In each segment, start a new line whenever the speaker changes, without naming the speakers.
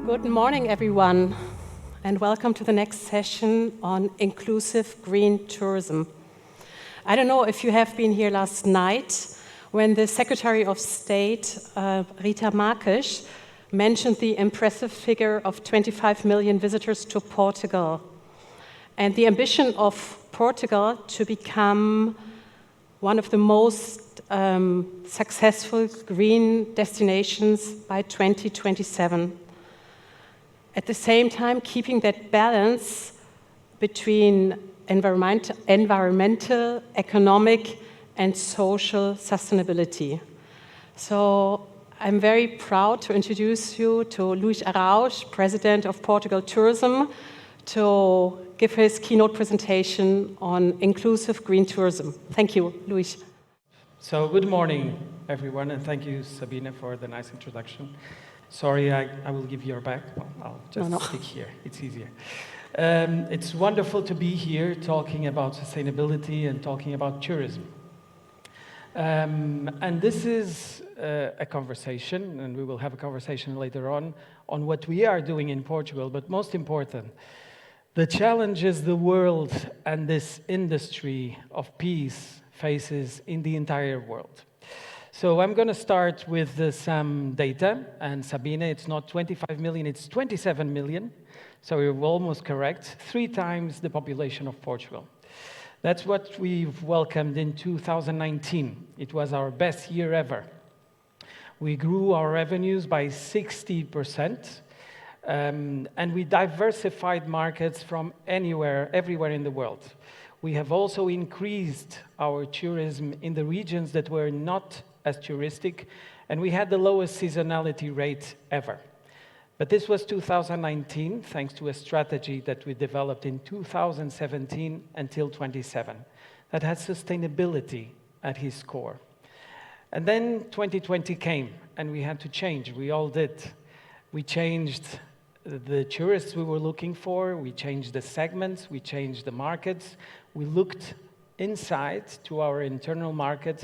Good morning, everyone, and welcome to the next session on inclusive green tourism. I don't know if you have been here last night when the Secretary of State, Rita Marques, mentioned the impressive figure of 25 million visitors to Portugal and the ambition of Portugal to become one of the most successful green destinations by 2027. At the same time, keeping that balance between environmental, economic, and social sustainability. So I'm very proud to introduce you to Luís Araújo, President of Portugal Tourism, to give his keynote presentation on inclusive green tourism. Thank you, Luís.
So good morning, everyone, and thank you, Sabina, for the nice introduction. Sorry, I will give your back. Well, I'll just stick here. It's easier. It's wonderful to be here talking about sustainability and talking about tourism. And this is a conversation, and we will have a conversation later on what we are doing in Portugal, but most important, the challenges the world and this industry of peace faces in the entire world. So I'm going to start with some data, and Sabina, it's not 25 million, it's 27 million, so you're almost correct, 3 times the population of Portugal. That's what we've welcomed in 2019. It was our best year ever. We grew our revenues by 60%, and we diversified markets from everywhere in the world. We have also increased our tourism in the regions that were not as touristic, and we had the lowest seasonality rate ever. But this was 2019, thanks to a strategy that we developed in 2017 until 27, that had sustainability at its core. And then 2020 came, and we had to change. We all did. We changed the tourists we were looking for, we changed the segments, we changed the markets, we looked inside to our internal market,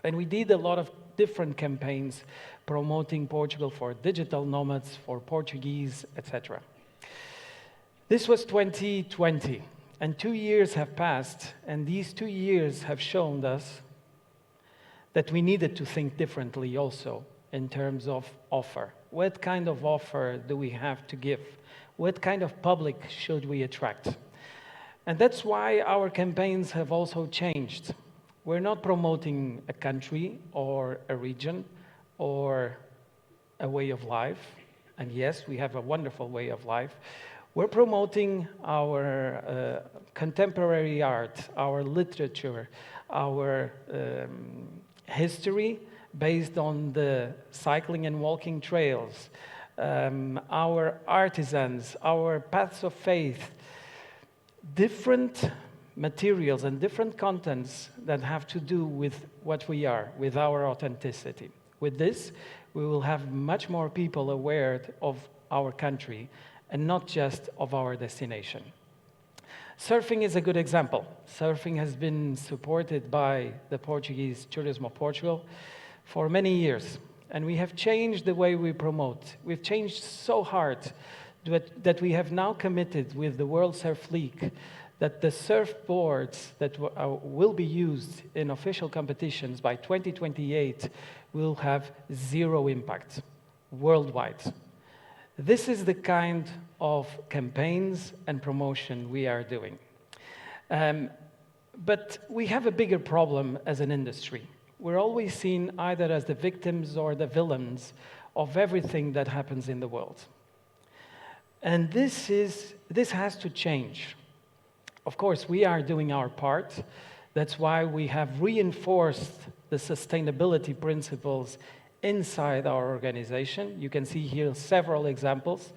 and we did a lot of different campaigns promoting Portugal for digital nomads, for Portuguese, etc. This was 2020, and 2 years have passed, and these 2 years have shown us that we needed to think differently also in terms of offer. What kind of offer do we have to give? What kind of public should we attract? And that's why our campaigns have also changed. We're not promoting a country or a region or a way of life. And yes, we have a wonderful way of life. We're promoting our contemporary art, our literature, our history based on the cycling and walking trails, our artisans, our paths of faith, different materials and different contents that have to do with what we are, with our authenticity. With this, we will have much more people aware of our country and not just of our destination. Surfing is a good example. Surfing has been supported by the Portuguese Turismo Portugal for many years, and we have changed the way we promote. We've changed so hard that we have now committed with the World Surf League that the surfboards that will be used in official competitions by 2028 will have 0 impact worldwide. This is the kind of campaigns and promotion we are doing. But we have a bigger problem as an industry. We're always seen either as the victims or the villains of everything that happens in the world. And this has to change. Of course, we are doing our part. That's why we have reinforced the sustainability principles inside our organization. You can see here several examples.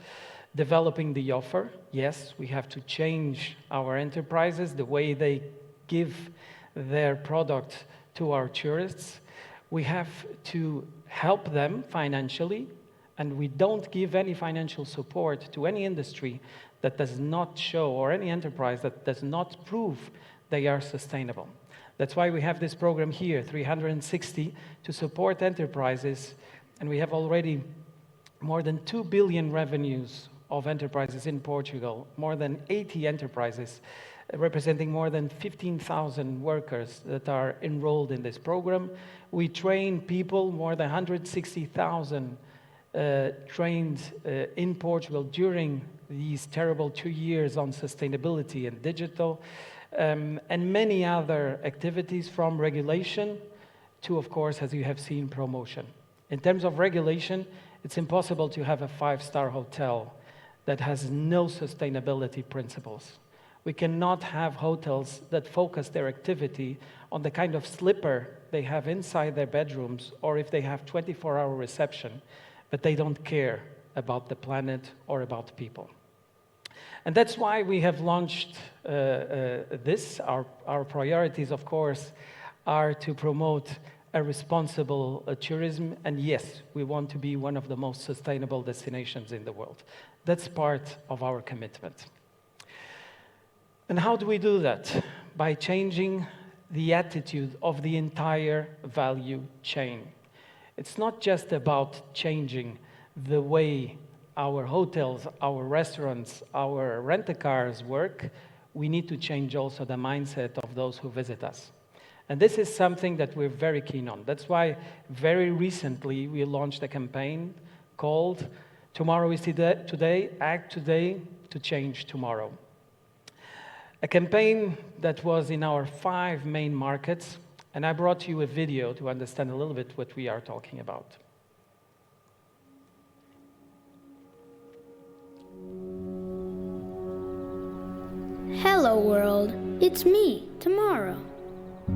Developing the offer. Yes, we have to change our enterprises, the way they give their product to our tourists. We have to help them financially, and we don't give any financial support to any industry that does not show, or any enterprise that does not prove they are sustainable. That's why we have this program here, 360, to support enterprises, and we have already more than 2 billion revenues of enterprises in Portugal, more than 80 enterprises, representing more than 15,000 workers that are enrolled in this program. We train people, more than 160,000 trained in Portugal during these terrible 2 years on sustainability and digital, and many other activities, from regulation to, of course, as you have seen, promotion. In terms of regulation, it's impossible to have a 5-star hotel that has no sustainability principles. We cannot have hotels that focus their activity on the kind of slipper they have inside their bedrooms, or if they have 24-hour reception, but they don't care about the planet or about people. And that's why we have launched this. Our priorities, of course, are to promote a responsible tourism, and yes, we want to be one of the most sustainable destinations in the world. That's part of our commitment. And how do we do that? By changing the attitude of the entire value chain. It's not just about changing the way our hotels, our restaurants, our rent-a-cars work. We need to change also the mindset of those who visit us. And this is something that we're very keen on. That's why very recently we launched a campaign called Tomorrow is Today, Act Today to Change Tomorrow. A campaign that was in our 5 main markets, and I brought you a video to understand a little bit what we are talking about.
Hello world, it's me, Tomorrow.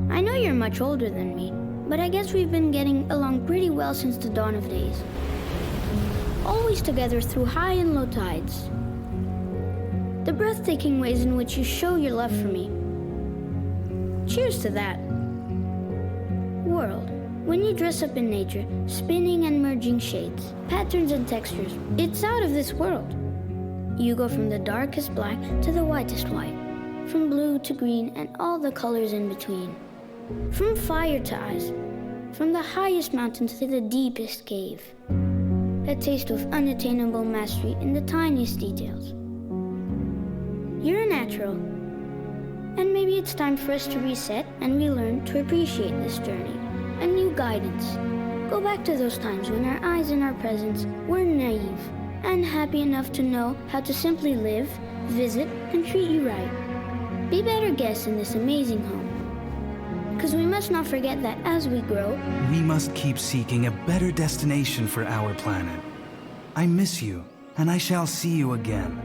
I know you're much older than me, but I guess we've been getting along pretty well since the dawn of days. Always together through high and low tides. The breathtaking ways in which you show your love for me. Cheers to that. World, when you dress up in nature, spinning and merging shades, patterns and textures, it's out of this world. You go from the darkest black to the whitest white, from blue to green and all the colors in between, from fire to ice, from the highest mountains to the deepest cave. A taste of unattainable mastery in the tiniest details. You're a natural, and maybe it's time for us to reset and relearn to appreciate this journey, a new guidance. Go back to those times when our eyes and our presence were naive and happy enough to know how to simply live, visit, and treat you right. Be better guests in this amazing home. Because we must not forget that as we grow,
we must keep seeking a better destination for our planet. I miss you, and I shall see you again.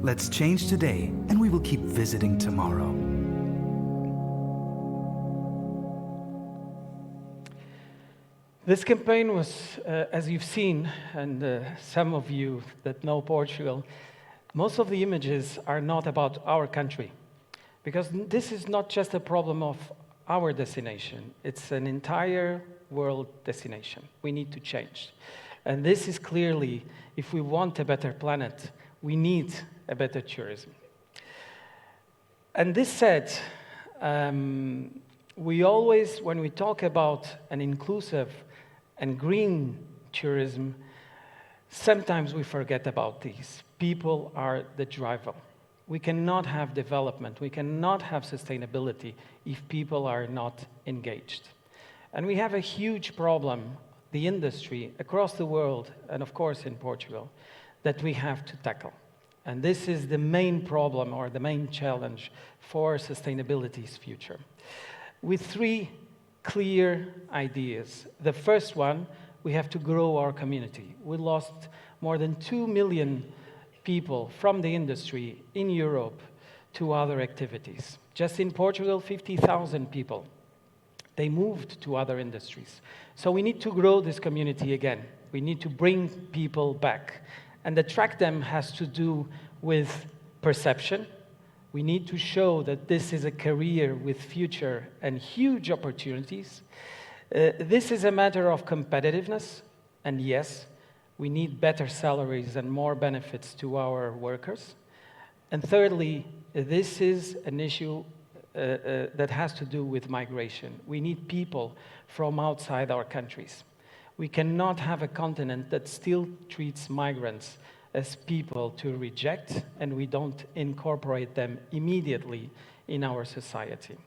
Let's change today, and we will keep visiting tomorrow.
This campaign was, as you've seen, and some of you that know Portugal, most of the images are not about our country, because this is not just a problem of our destination. It's an entire world destination. We need to change. And this is clearly, if we want a better planet, we need a better tourism. And this said, we always, when we talk about an inclusive and green tourism, sometimes we forget about these. People are the driver. We cannot have development, we cannot have sustainability if people are not engaged. And we have a huge problem, the industry across the world, and of course in Portugal, that we have to tackle. And this is the main problem or the main challenge for sustainability's future. With 3 clear ideas. The first one, we have to grow our community. We lost more than 2 million people from the industry in Europe to other activities. Just in Portugal, 50,000 people. They moved to other industries. So we need to grow this community again. We need to bring people back. And attract them has to do with perception. We need to show that this is a career with future and huge opportunities. This is a matter of competitiveness. And yes, we need better salaries and more benefits to our workers. And thirdly, this is an issue that has to do with migration. We need people from outside our countries. We cannot have a continent that still treats migrants as people to reject, and we don't incorporate them immediately in our society.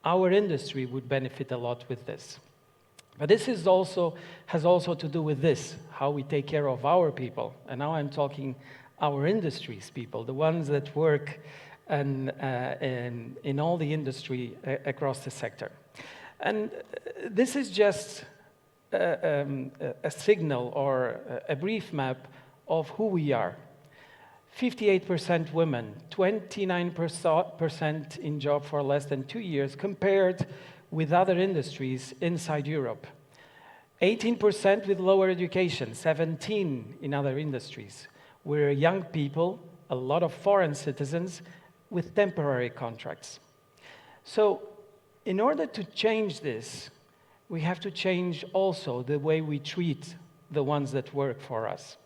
Our industry would benefit a lot with this. But this has also to do with this, how we take care of our people. And now I'm talking our industries people, the ones that work in all the industry across the sector. And this is just a signal or a brief map of who we are. 58% women, 29% in job for less than 2 years compared with other industries inside Europe. 18% with lower education, 17% in other industries. We're young people, a lot of foreign citizens with temporary contracts. So in order to change this, we have to change also the way we treat the ones that work for us,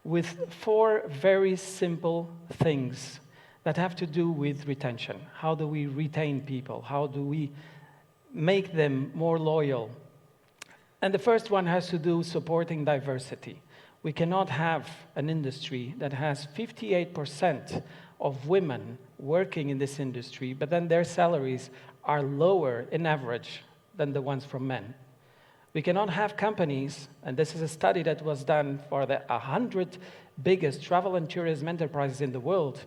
with 4 very simple things that have to do with retention. How do we retain people? How do we make them more loyal? And the first one has to do with supporting diversity. We cannot have an industry that has 58% of women working in this industry, but then their salaries are lower in average than the ones from men. We cannot have companies, and this is a study that was done for the 100 biggest travel and tourism enterprises in the world.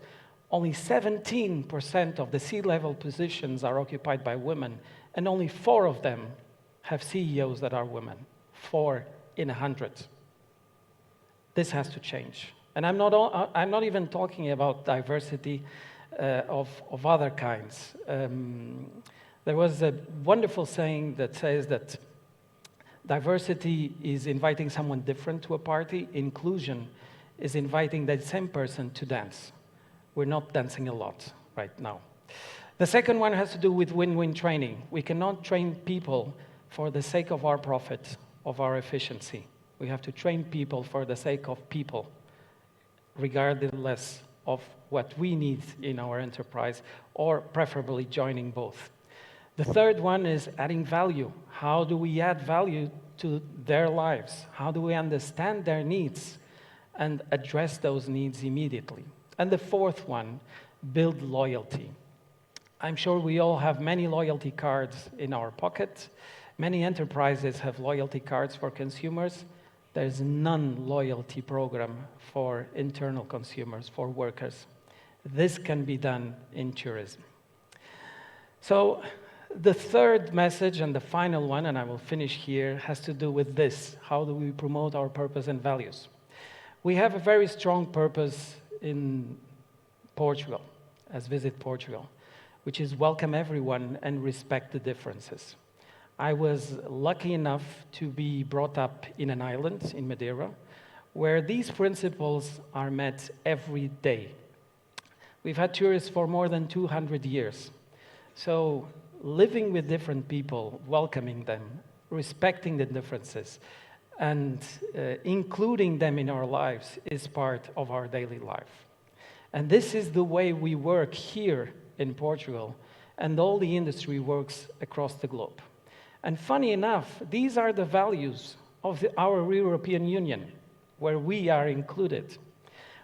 Only 17% of the C-level positions are occupied by women, and only 4 of them have CEOs that are women. 4 in 100. This has to change. And I'm not even talking about diversity of other kinds. There was a wonderful saying that says that diversity is inviting someone different to a party. Inclusion is inviting that same person to dance. We're not dancing a lot right now. The second one has to do with win-win training. We cannot train people for the sake of our profit, of our efficiency. We have to train people for the sake of people, regardless of what we need in our enterprise, or preferably joining both. The third one is adding value. How do we add value to their lives? How do we understand their needs and address those needs immediately? And the fourth one, build loyalty. I'm sure we all have many loyalty cards in our pocket. Many enterprises have loyalty cards for consumers. There's none loyalty program for internal consumers, for workers. This can be done in tourism. So the third message and the final one, and I will finish here, has to do with this. How do we promote our purpose and values? We have a very strong purpose in Portugal, as Visit Portugal, which is welcome everyone and respect the differences. I was lucky enough to be brought up in an island in Madeira, where these principles are met every day. We've had tourists for more than 200 years. So living with different people, welcoming them, respecting the differences, and including them in our lives is part of our daily life. And this is the way we work here in Portugal, and all the industry works across the globe. And funny enough, these are the values of our European Union, where we are included.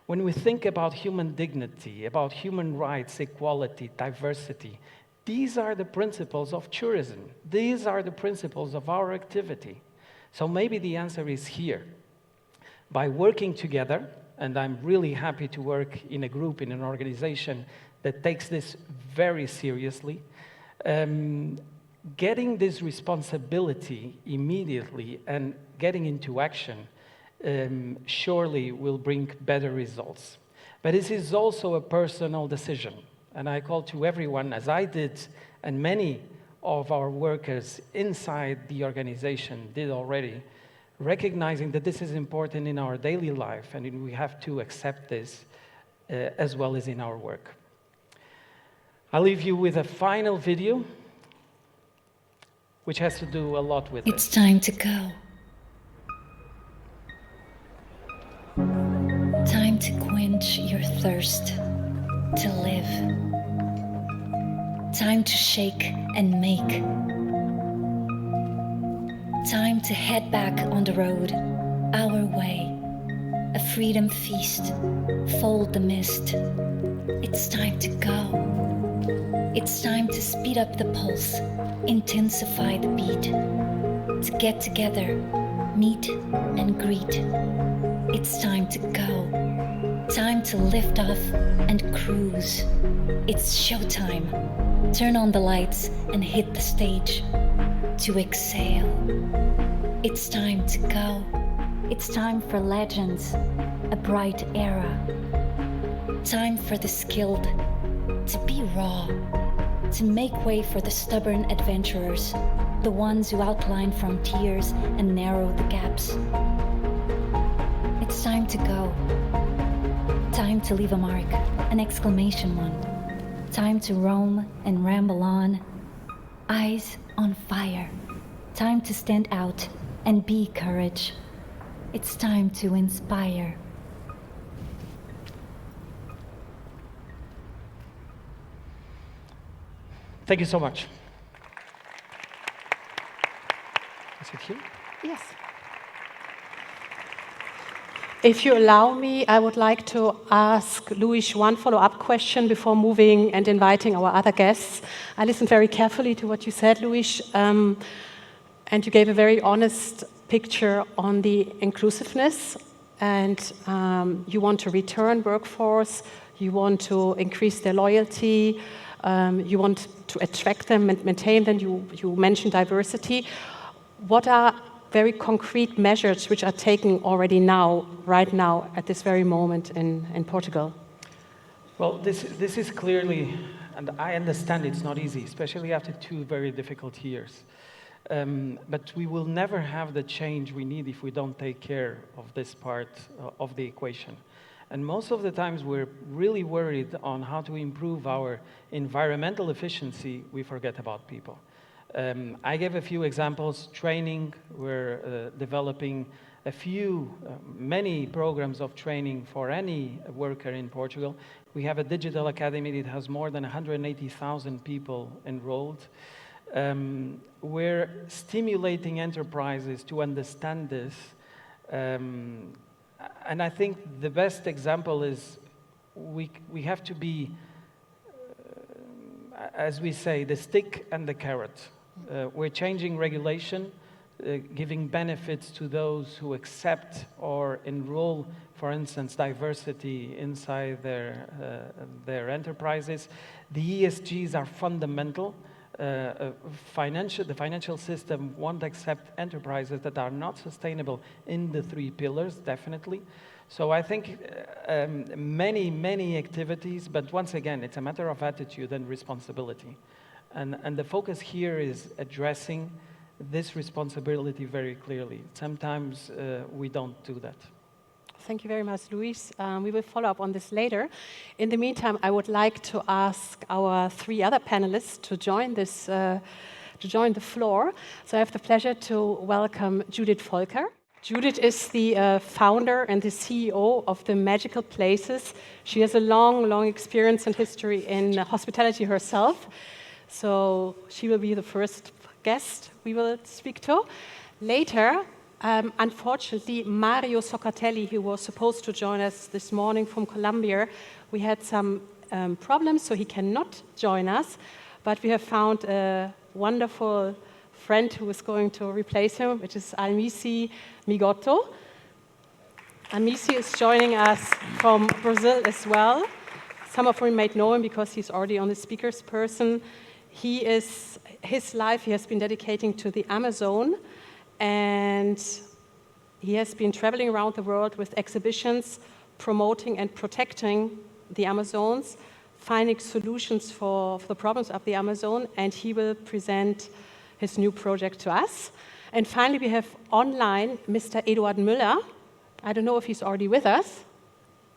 When we think about human dignity, about human rights, equality, diversity, these are the principles of tourism. These are the principles of our activity. So maybe the answer is here. By working together, and I'm really happy to work in a group, in an organization that takes this very seriously, getting this responsibility immediately and getting into action surely will bring better results. But this is also a personal decision. And I call to everyone, as I did, and many of our workers inside the organization did already, recognizing that this is important in our daily life and we have to accept this as well as in our work. I'll leave you with a final video which has to do a lot with
It's
this.
time to go. Time to quench your thirst, to live. Time to shake and make. Time to head back on the road, our way. A freedom feast, fold the mist. It's time to go. It's time to speed up the pulse, intensify the beat. To get together, meet and greet. It's time to go. Time to lift off and cruise. It's showtime. Turn on the lights and hit the stage. To exhale. It's time to go. It's time for legends, a bright era. Time for the skilled to be raw, to make way for the stubborn adventurers, the ones who outline frontiers and narrow the gaps. It's time to go. Time to leave a mark, an exclamation one. Time to roam and ramble on, eyes on fire. Time to stand out and be courage. It's time to inspire.
Thank you so much. Is it here?
Yes. If you allow me, I would like to ask Luís one follow-up question before moving and inviting our other guests. I listened very carefully to what you said, Luís, and you gave a very honest picture on the inclusiveness, and you want to return workforce, you want to increase their loyalty, you want to attract them and maintain them. You mentioned diversity. What are very concrete measures which are taken already now, right now, at this very moment in Portugal?
Well, this is clearly, and I understand it's not easy, especially after 2 very difficult years. But we will never have the change we need if we don't take care of this part of the equation. And most of the times we're really worried on how to improve our environmental efficiency, we forget about people. I gave a few examples. Training, we're developing many programs of training for any worker in Portugal. We have a digital academy that has more than 180,000 people enrolled. We're stimulating enterprises to understand this. And I think the best example is we have to be, as we say, the stick and the carrot. We're changing regulation, giving benefits to those who accept or enroll, for instance, diversity inside their enterprises. The ESGs are fundamental. The financial system won't accept enterprises that are not sustainable in the 3 pillars, definitely. So I think many activities, but once again, it's a matter of attitude and responsibility. And the focus here is addressing this responsibility very clearly. Sometimes we don't do that.
Thank you very much, Luís. We will follow up on this later. In the meantime, I would like to ask our 3 other panelists to join this, to join the floor. So I have the pleasure to welcome Judith Volker. Judith is the founder and the CEO of the Magical Places. She has a long experience and history in hospitality herself. So she will be the first guest we will speak to. Later, unfortunately, Mario Soccatelli, who was supposed to join us this morning from Colombia, we had some problems, so he cannot join us. But we have found a wonderful friend who is going to replace him, which is Alvise Migotto. Alvise is joining us from Brazil as well. Some of you might know him because he's already on the speakers person. His life he has been dedicating to the Amazon, and he has been traveling around the world with exhibitions, promoting and protecting the Amazons, finding solutions for the problems of the Amazon, and he will present his new project to us. And finally, we have online Mr. Eduard Müller. I don't know if he's already with us.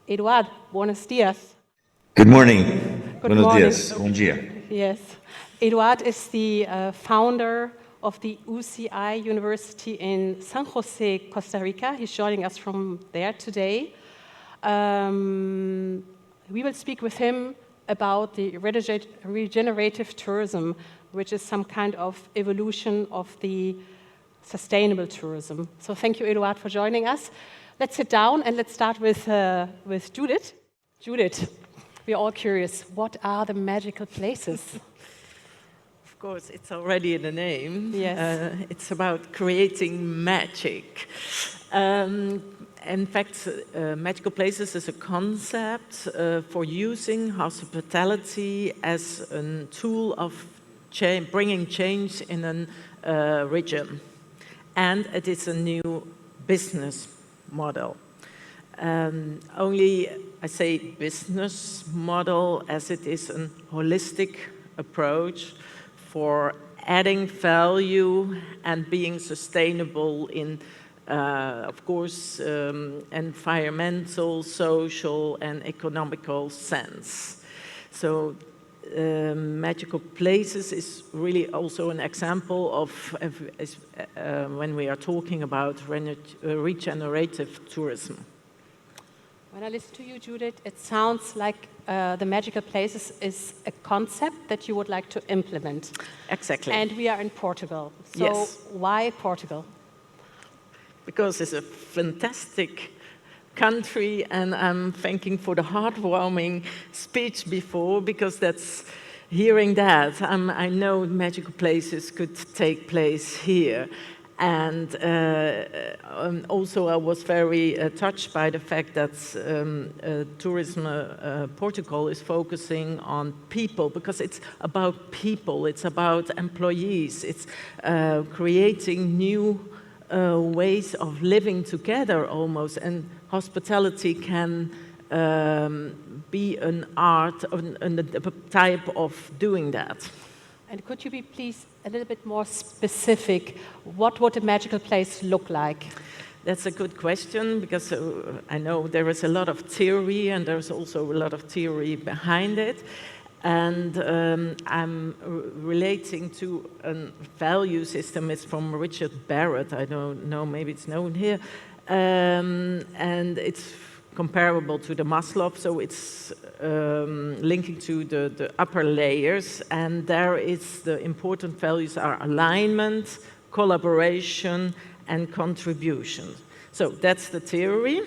Eduard, buenos dias.
Good morning.
Good
Buenos
morning.
dias. Bom dia.
Yes. Eduard is the founder of the UCI University in San Jose, Costa Rica. He's joining us from there today. We will speak with him about the regenerative tourism, which is some kind of evolution of the sustainable tourism. So thank you, Eduard, for joining us. Let's sit down and let's start with Judith. Judith, we're all curious, what are the magical places?
Of course, it's already in the name.
Yes.
It's about creating magic. In fact, magical places is a concept for using hospitality as a tool of bringing change in a region. And it is a new business model. Only, I say business model as it is a holistic approach for adding value and being sustainable in, of course, environmental, social, and economical sense. So magical places is really also an example of when we are talking about regenerative tourism.
When I listen to you, Judith, it sounds like the magical places is a concept that you would like to implement.
Exactly.
And we are in Portugal. So
yes.
Why Portugal?
Because it's a fantastic country, and I'm thanking for the heartwarming speech before, because that's hearing that. I know magical places could take place here. And also I was very touched by the fact that Turismo Portugal is focusing on people, because it's about people, it's about employees, it's creating new ways of living together almost, and hospitality can be an art, a type of doing that.
And could you be please a little bit more specific? What would a magical place look like?
That's a good question, because I know there is a lot of theory, and there's also a lot of theory behind it. And I'm relating to a value system. It's from Richard Barrett. I don't know, maybe it's known here. And it's comparable to the Maslow, so it's linking to the upper layers. And there is the important values are alignment, collaboration, and contribution. So that's the theory.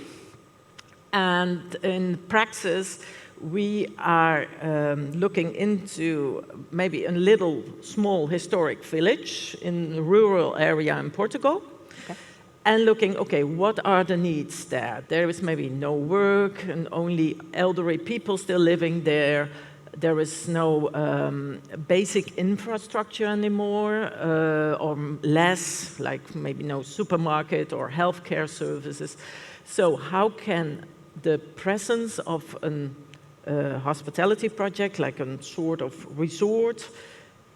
And in praxis, we are looking into maybe a little small historic village in a rural area in Portugal. Okay. And looking, okay, what are the needs there? There is maybe no work and only elderly people still living there. There is no basic infrastructure anymore, or less, like maybe no supermarket or healthcare services. So how can the presence of an hospitality project, like a sort of resort,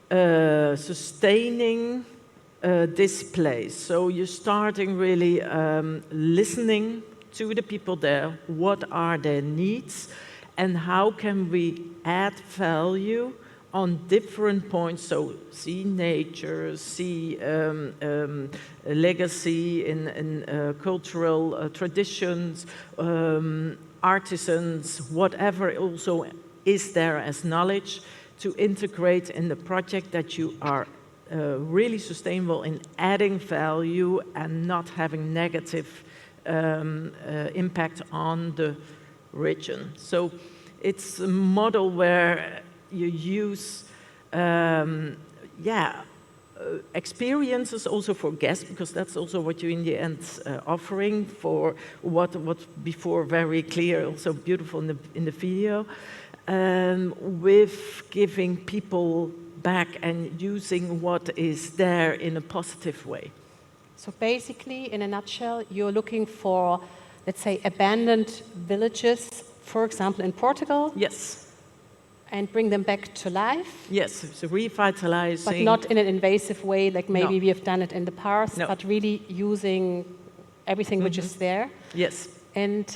sustaining this place? So you're starting really listening to the people there. What are their needs? And how can we add value on different points? So see nature, see legacy in cultural traditions, artisans, whatever also is there as knowledge to integrate in the project, that you are really sustainable in adding value and not having negative impact on the region. So it's a model where you use experiences also for guests, because that's also what you in the end offering for what before very clear, also beautiful in the video, with giving people back and using what is there in a positive way.
So basically, in a nutshell, you're looking for, let's say, abandoned villages, for example, in Portugal.
Yes.
And bring them back to life?
Yes, so revitalizing.
But not in an invasive way, like maybe we have done it in the past,
No.
but really using everything which is there.
Yes.
And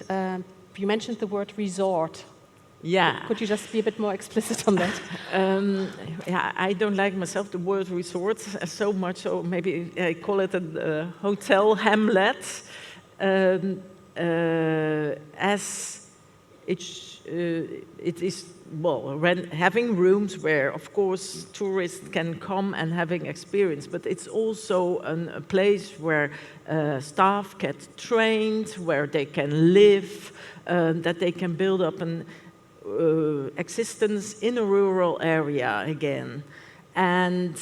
you mentioned the word resort.
Yeah.
Could you just be a bit more explicit on that?
Yeah, I don't like myself the word resort so much, so maybe I call it a hotel hamlet. As it is, well, having rooms where, of course, tourists can come and having experience, but it's also a place where staff get trained, where they can live, that they can build up an existence in a rural area again. And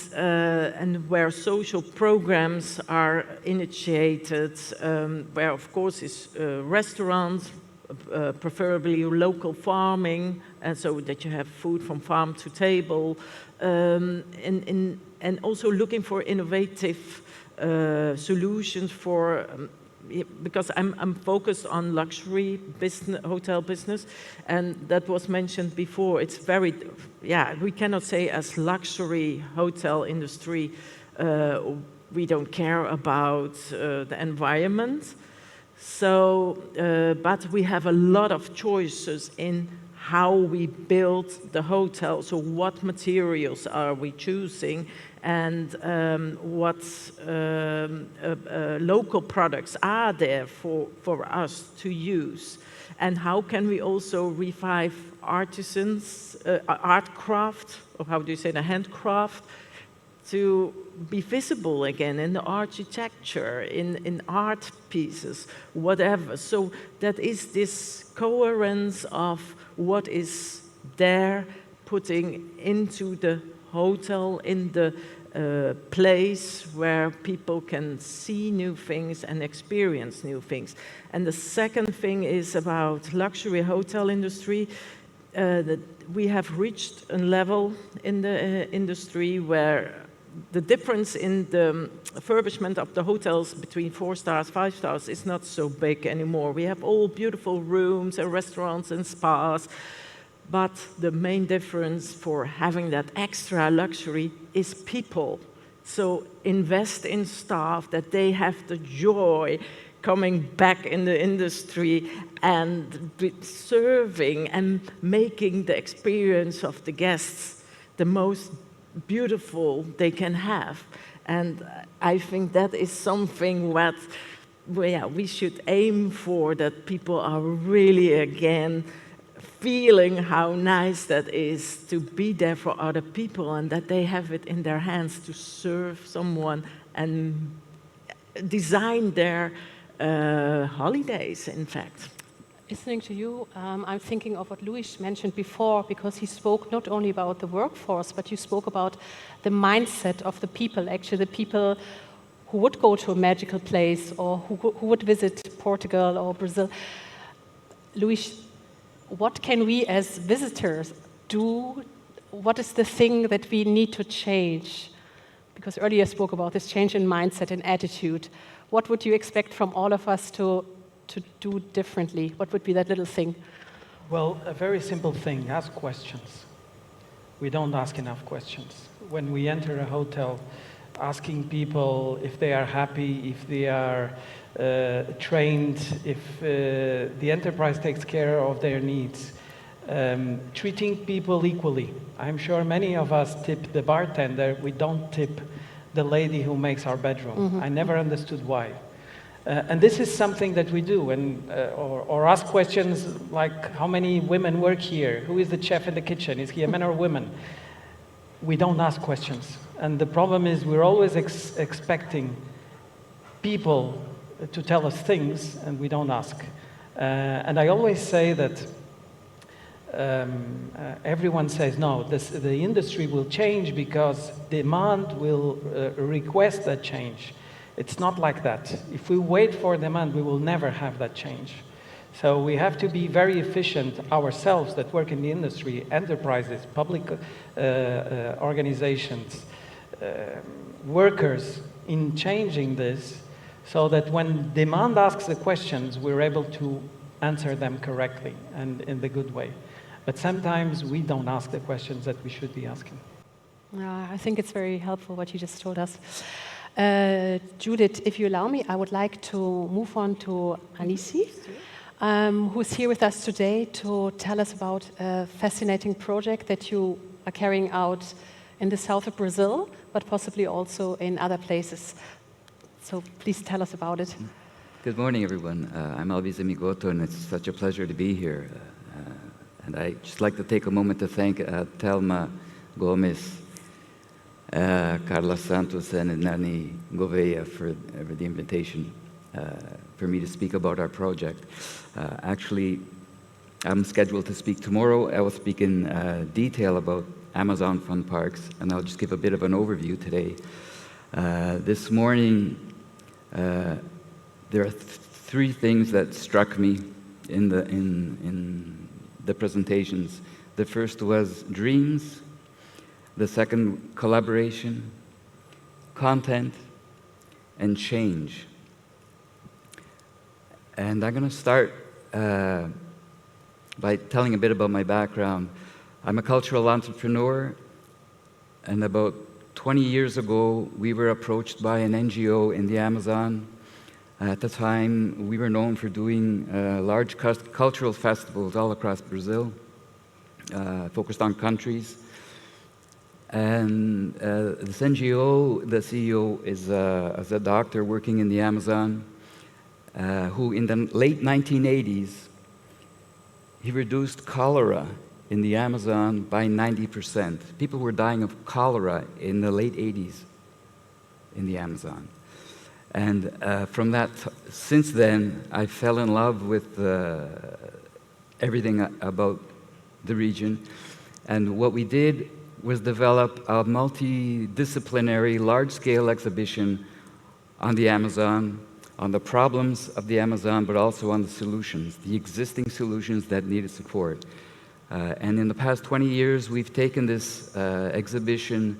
where social programs are initiated, where of course is restaurants, preferably local farming, and so that you have food from farm to table, and also looking for innovative solutions for. Because I'm focused on luxury business, hotel business, and that was mentioned before. It's very, we cannot say as luxury hotel industry, we don't care about the environment. So, but we have a lot of choices in how we build the hotel. So what materials are we choosing, and what local products are there for us to use, and how can we also revive artisans, art craft, or how do you say, the handcraft, to be visible again in the architecture, in art pieces, whatever. So that is this coherence of what is there, putting into the hotel, in the place where people can see new things and experience new things. And the second thing is about luxury hotel industry, that we have reached a level in the industry where the difference in the refurbishment of the hotels between 4 stars, 5 stars is not so big anymore. We have all beautiful rooms and restaurants and spas, but the main difference for having that extra luxury is people. So invest in staff, that they have the joy coming back in the industry and serving and making the experience of the guests the most beautiful they can have. And I think that is something that we should aim for, that people are really again feeling how nice that is to be there for other people, and that they have it in their hands to serve someone and design their holidays, in fact.
Listening to you, I'm thinking of what Luís mentioned before, because he spoke not only about the workforce, but you spoke about the mindset of the people, actually the people who would go to a magical place, or who would visit Portugal or Brazil. Luís, what can we as visitors do? What is the thing that we need to change? Because earlier I spoke about this change in mindset and attitude. What would you expect from all of us to do differently? What would be that little thing?
Well, a very simple thing, ask questions. We don't ask enough questions. When we enter a hotel, asking people if they are happy, if they are trained, if the enterprise takes care of their needs, treating people equally. I'm sure many of us tip the bartender, we don't tip the lady who makes our bedroom. Mm-hmm. I never understood why. And this is something that we do, and or ask questions like, how many women work here? Who is the chef in the kitchen? Is he a man or a woman? We don't ask questions. And the problem is we're always expecting people to tell us things, and we don't ask. And I always say that everyone says, no, the industry will change because demand will request that change. It's not like that. If we wait for demand, we will never have that change. So we have to be very efficient ourselves that work in the industry, enterprises, public organizations, workers, in changing this, so that when demand asks the questions, we're able to answer them correctly and in the good way. But sometimes we don't ask the questions that we should be asking.
I think it's very helpful what you just told us. Judith, if you allow me, I would like to move on to Alvise, who's here with us today to tell us about a fascinating project that you are carrying out in the south of Brazil, but possibly also in other places. So please tell us about it.
Good morning, everyone. I'm Alvise Migotto, and it's such a pleasure to be here. And I'd just like to take a moment to thank Thelma Gomez, Carla Santos, and Nani Gouveia for the invitation for me to speak about our project. Actually, I'm scheduled to speak tomorrow. I will speak in detail about Amazon Fun Parks, and I'll just give a bit of an overview today. This morning, there are three things that struck me in the presentations. The first was dreams, the second, collaboration, content, and change. And I'm going to start by telling a bit about my background. I'm a cultural entrepreneur, and about 20 years ago, we were approached by an NGO in the Amazon. At the time, we were known for doing large cultural festivals all across Brazil, focused on countries. And this NGO, the CEO is a doctor working in the Amazon, who in the late 1980s, he reduced cholera in the Amazon by 90%. People were dying of cholera in the late 80s in the Amazon. And from that, since then, I fell in love with everything about the region. And what we did was develop a multidisciplinary, large-scale exhibition on the Amazon, on the problems of the Amazon, but also on the solutions, the existing solutions that needed support. And in the past 20 years, we've taken this exhibition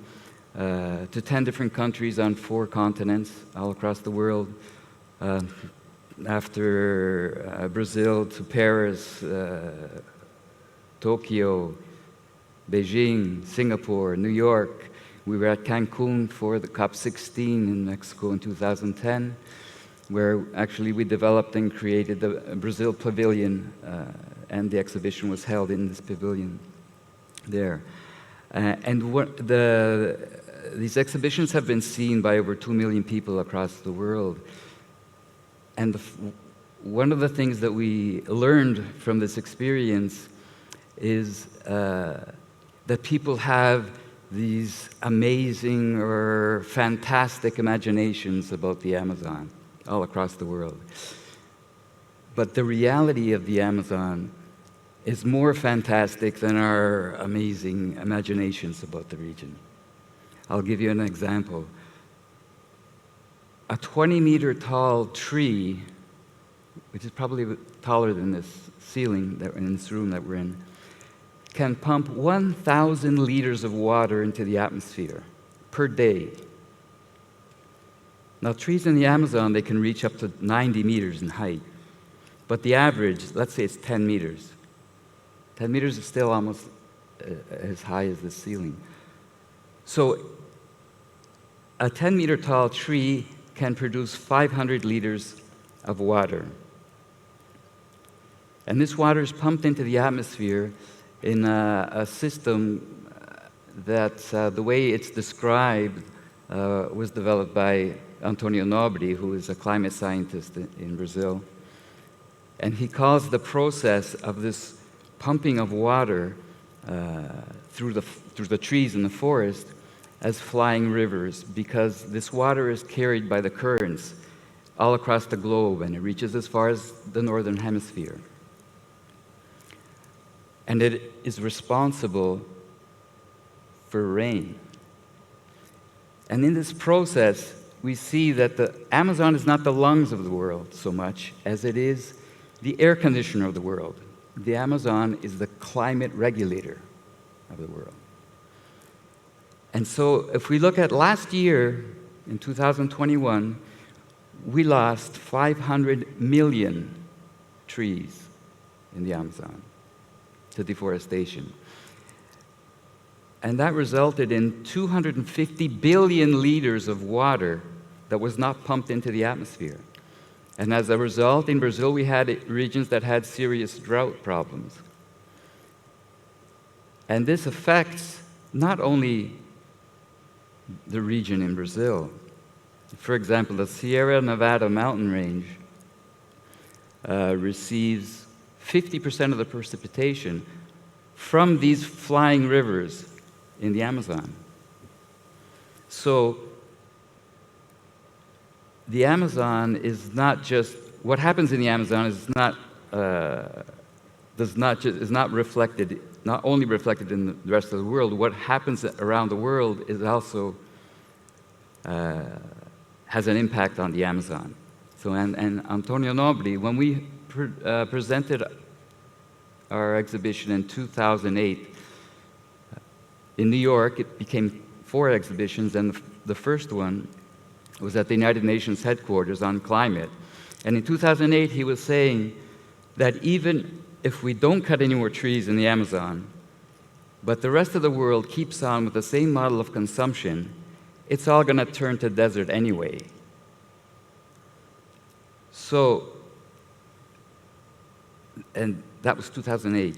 to 10 different countries on 4 continents all across the world. After Brazil, to Paris, Tokyo, Beijing, Singapore, New York. We were at Cancun for the COP16 in Mexico in 2010, where actually we developed and created the Brazil Pavilion, and the exhibition was held in this pavilion there. These exhibitions have been seen by over 2 million people across the world. And one of the things that we learned from this experience is that people have these amazing or fantastic imaginations about the Amazon all across the world. But the reality of the Amazon is more fantastic than our amazing imaginations about the region. I'll give you an example. A 20-meter tall tree, which is probably taller than this ceiling that in this room that we're in, can pump 1,000 liters of water into the atmosphere per day. Now, trees in the Amazon, they can reach up to 90 meters in height. But the average, let's say it's 10 meters. 10 meters is still almost as high as the ceiling. So a 10-meter tall tree can produce 500 liters of water. And this water is pumped into the atmosphere in a system that the way it's described was developed by Antonio Nobri, who is a climate scientist in Brazil. And he calls the process of this pumping of water through the trees in the forest as flying rivers, because this water is carried by the currents all across the globe, and it reaches as far as the northern hemisphere. And it is responsible for rain. And in this process, we see that the Amazon is not the lungs of the world so much as it is the air conditioner of the world. The Amazon is the climate regulator of the world. And so if we look at last year, in 2021, we lost 500 million trees in the Amazon to deforestation. And that resulted in 250 billion liters of water that was not pumped into the atmosphere. And as a result, in Brazil, we had regions that had serious drought problems. And this affects not only the region in Brazil. For example, the Sierra Nevada mountain range receives 50% of the precipitation from these flying rivers in the Amazon. So the Amazon is not just, what happens in the Amazon is not reflected, not only reflected in the rest of the world. What happens around the world is also has an impact on the Amazon. So, and Antonio Nobili, when we presented our exhibition in 2008 in New York, it became 4 exhibitions, and the first one was at the United Nations headquarters on climate. And in 2008, he was saying that even if we don't cut any more trees in the Amazon, but the rest of the world keeps on with the same model of consumption, it's all going to turn to desert anyway. So, and that was 2008.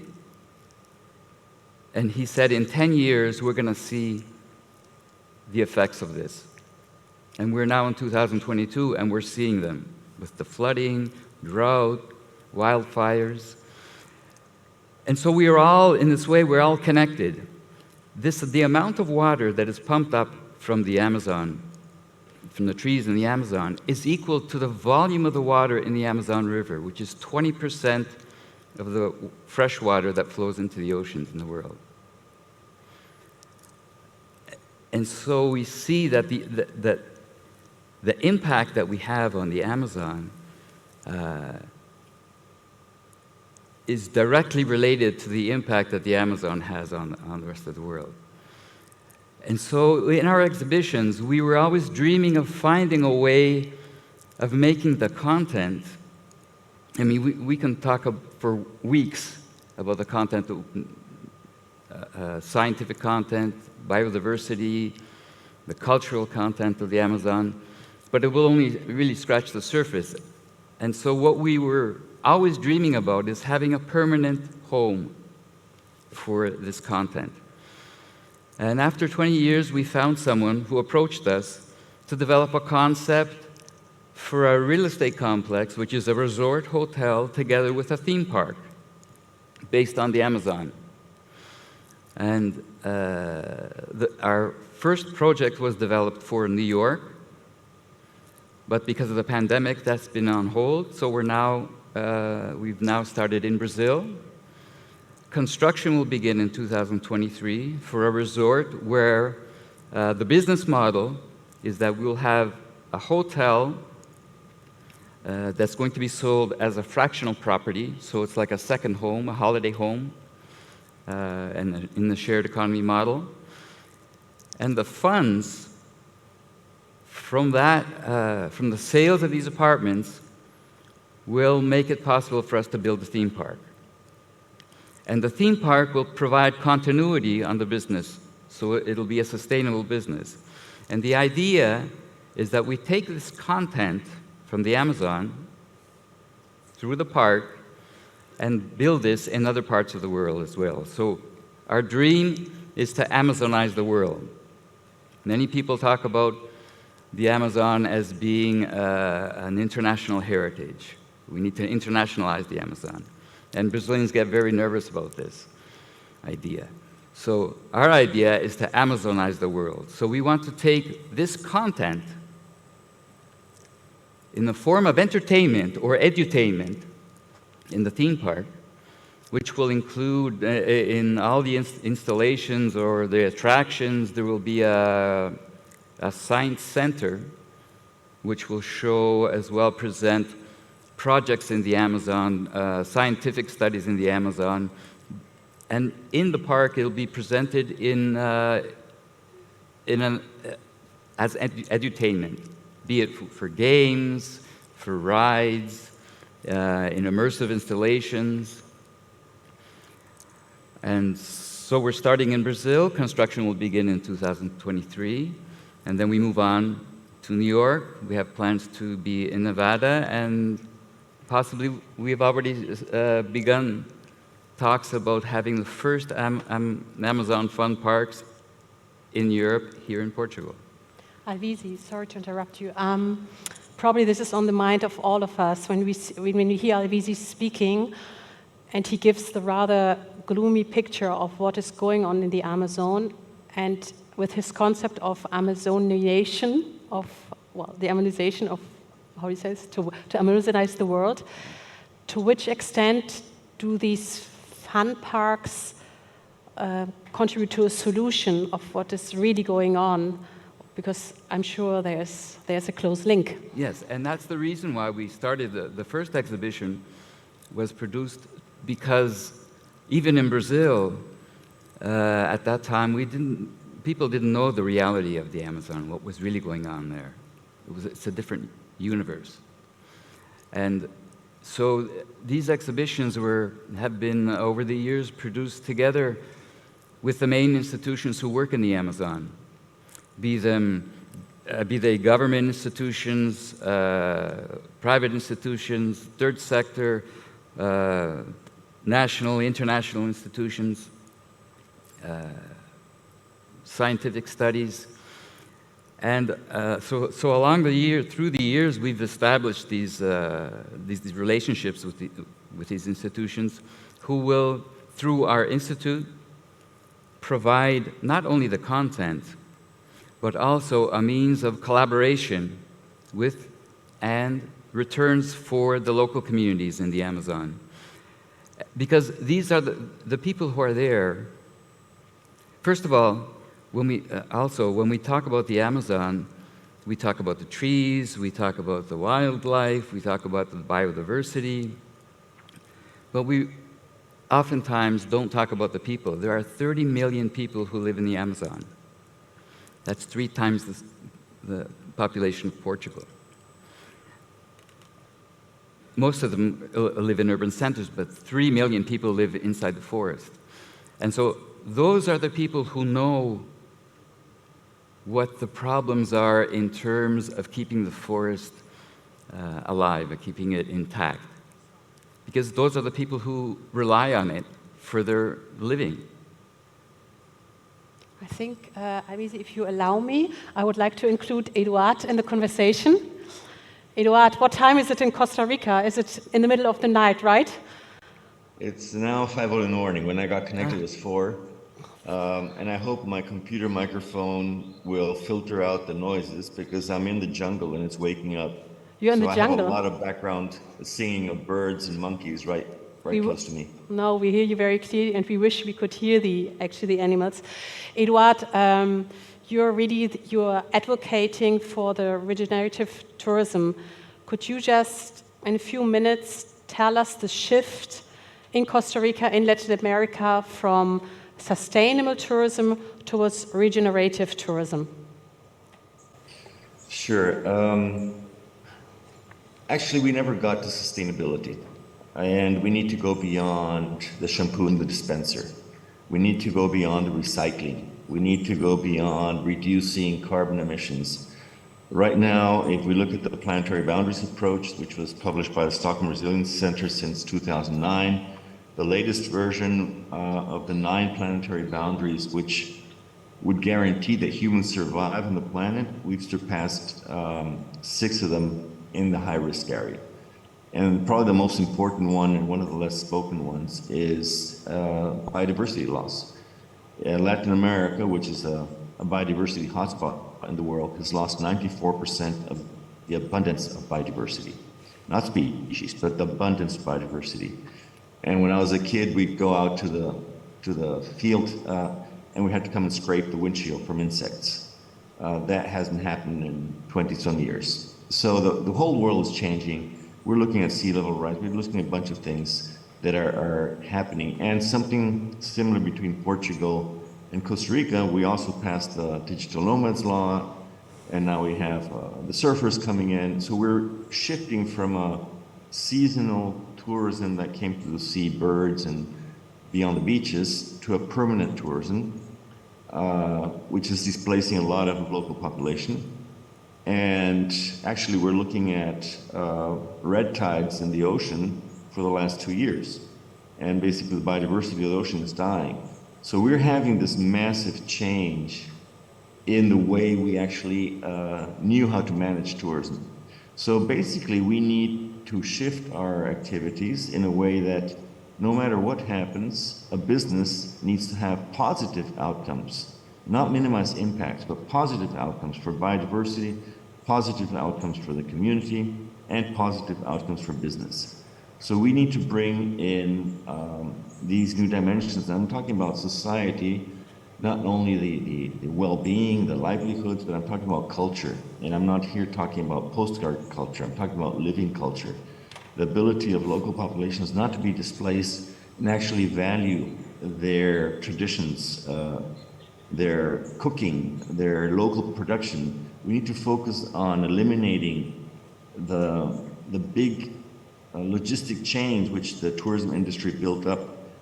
And he said in 10 years, we're going to see the effects of this. And we're now in 2022, and we're seeing them with the flooding, drought, wildfires. And so we are all, in this way, we're all connected. The amount of water that is pumped up from the Amazon, from the trees in the Amazon, is equal to the volume of the water in the Amazon River, which is 20% of the fresh water that flows into the oceans in the world. And so we see that the impact that we have on the Amazon is directly related to the impact that the Amazon has on the rest of the world. And so in our exhibitions, we were always dreaming of finding a way of making the content. I mean, we can talk for weeks about the content, scientific content, biodiversity, the cultural content of the Amazon, but it will only really scratch the surface. And so what we were always dreaming about is having a permanent home for this content. And after 20 years, we found someone who approached us to develop a concept for a real estate complex, which is a resort hotel together with a theme park based on the Amazon. And our first project was developed for New York, but because of the pandemic, that's been on hold. So we've now started in Brazil. Construction will begin in 2023 for a resort where the business model is that we'll have a hotel that's going to be sold as a fractional property, so it's like a second home, a holiday home, and in the shared economy model. And the funds from the sales of these apartments will make it possible for us to build a theme park. And the theme park will provide continuity on the business, so it'll be a sustainable business. And the idea is that we take this content from the Amazon through the park and build this in other parts of the world as well. So our dream is to Amazonize the world. Many people talk about the Amazon as being an international heritage. We need to internationalize the Amazon. And Brazilians get very nervous about this idea. So our idea is to Amazonize the world. So we want to take this content in the form of entertainment or edutainment in the theme park, which will include in all the installations or the attractions, there will be a science center which will show as well, present projects in the Amazon, scientific studies in the Amazon. And in the park, it'll be presented as edutainment, be it for games, for rides, in immersive installations. And so we're starting in Brazil. Construction will begin in 2023. And then we move on to New York. We have plans to be in Nevada, and possibly we have already begun talks about having the first Amazon fun parks in Europe, here in Portugal.
Alvise, sorry to interrupt you. Probably this is on the mind of all of us when we hear Alvise speaking, and he gives the rather gloomy picture of what is going on in the Amazon, and with his concept of Amazonization, the Amazonization of, how he says, to Amazonize the world, to which extent do these fun parks contribute to a solution of what is really going on? Because I'm sure there's a close link.
Yes, and that's the reason why we started the first exhibition was produced, because even in Brazil, at that time, people didn't know the reality of the Amazon, what was really going on there. It's a different universe. And so these exhibitions have been, over the years, produced together with the main institutions who work in the Amazon, be they government institutions, private institutions, third sector, national, international institutions, scientific studies. And so along through the years, we've established these relationships with these institutions, who will, through our institute, provide not only the content, but also a means of collaboration with and returns for the local communities in the Amazon. Because these are the people who are there. First of all, when we talk about the Amazon, we talk about the trees, we talk about the wildlife, we talk about the biodiversity, but we oftentimes don't talk about the people. There are 30 million people who live in the Amazon. That's 3 times the population of Portugal. Most of them live in urban centers, but 3 million people live inside the forest. And so those are the people who know what the problems are in terms of keeping the forest alive, of keeping it intact. Because those are the people who rely on it for their living.
I think, Alvise, if you allow me, I would like to include Eduard in the conversation. Eduard, what time is it in Costa Rica? Is it in the middle of the night, right?
It's now 5 in the morning. When I got connected, it was 4. And I hope my computer microphone will filter out the noises, because I'm in the jungle and it's waking up.
You're in the jungle?
I have a lot of background singing of birds and monkeys right close to me.
No, we hear you very clearly, and we wish we could hear the animals. Eduard, you're advocating for the regenerative tourism. Could you just, in a few minutes, tell us the shift in Costa Rica, in Latin America, from sustainable tourism towards regenerative tourism?
Sure. Actually, we never got to sustainability. And we need to go beyond the shampoo in the dispenser. We need to go beyond the recycling. We need to go beyond reducing carbon emissions. Right now, if we look at the planetary boundaries approach, which was published by the Stockholm Resilience Center since 2009, the latest version of the 9 planetary boundaries, which would guarantee that humans survive on the planet, we've surpassed 6 of them in the high-risk area. And probably the most important one, and one of the less spoken ones, is biodiversity loss. Latin America, which is a biodiversity hotspot in the world, has lost 94% of the abundance of biodiversity. Not species, but the abundance of biodiversity. And when I was a kid, we'd go out to the field and we had to come and scrape the windshield from insects. That hasn't happened in 20-some years. So the whole world is changing. We're looking at sea level rise. We're looking at a bunch of things that are happening. And something similar between Portugal and Costa Rica, we also passed the digital nomads law, and now we have the surfers coming in. So we're shifting from a seasonal tourism that came to see birds and be on the beaches to a permanent tourism, which is displacing a lot of the local population. And actually, we're looking at red tides in the ocean for the last 2 years. And basically, the biodiversity of the ocean is dying. So we're having this massive change in the way we actually knew how to manage tourism. So basically, we need to shift our activities in a way that no matter what happens, a business needs to have positive outcomes, not minimize impacts, but positive outcomes for biodiversity, positive outcomes for the community, and positive outcomes for business. So we need to bring in these new dimensions. I'm talking about society, not only the well-being, the livelihoods, but I'm talking about culture. And I'm not here talking about postcard culture, I'm talking about living culture. The ability of local populations not to be displaced and actually value their traditions, their cooking, their local production. We need to focus on eliminating the big logistic chains which the tourism industry built up,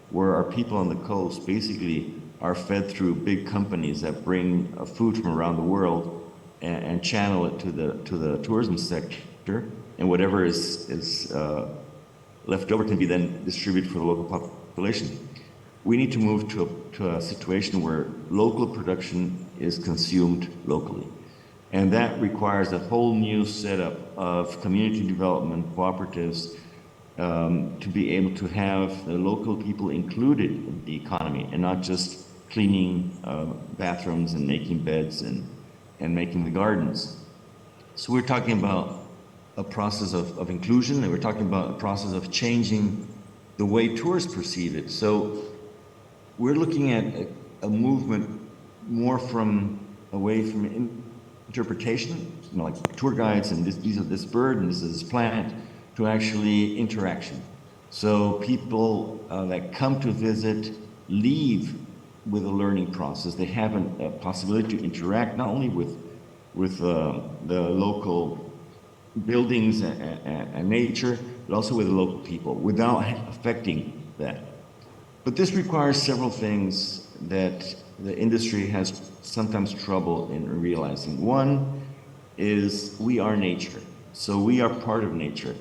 where our people on the coast basically are fed through big companies that bring food from around the world and channel it to the tourism sector, and whatever is left over can be then distributed for the local population. We need to move to a situation where local production is consumed locally. And that requires a whole new setup of community development cooperatives to be able to have the local people included in the economy and not just cleaning bathrooms and making beds and making the gardens. So we're talking about a process of inclusion, and we're talking about a process of changing the way tourists perceive it. So we're looking at a movement more away from interpretation, like tour guides and these are this bird and this is this plant, to actually interaction. So people that come to visit leave with a learning process. They have a possibility to interact not only with the local buildings and nature, but also with the local people without affecting that. But this requires several things that the industry has sometimes trouble in realizing. One is we are nature, so we are part of nature.